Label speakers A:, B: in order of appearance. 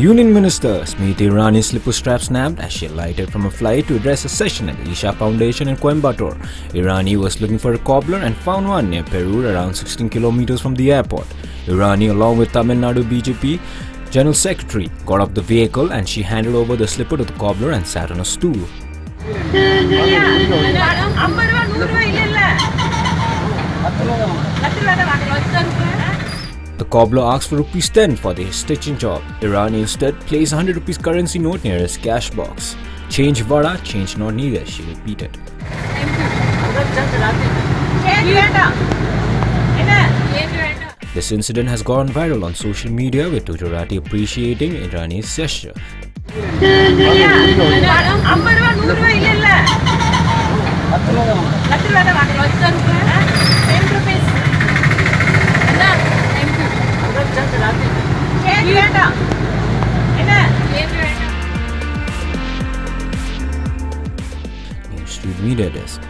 A: Union Minister Smriti Irani's slipper strap snapped as she alighted from a flight to address a session at the Isha Foundation in Coimbatore. Irani was looking for a cobbler and found one near Perur, around 16 kilometers from the airport. Irani, along with Tamil Nadu BJP General Secretary, got off the vehicle and she handed over the slipper to the cobbler and sat on a stool. The cobbler asked for ₹10 for the stitching job. Irani instead placed a ₹100 currency note near his cash box. Change vada, change not needed, she repeated. This incident has gone viral on social media, with Gujarati appreciating Irani's gesture. Newzstreet Media Desk.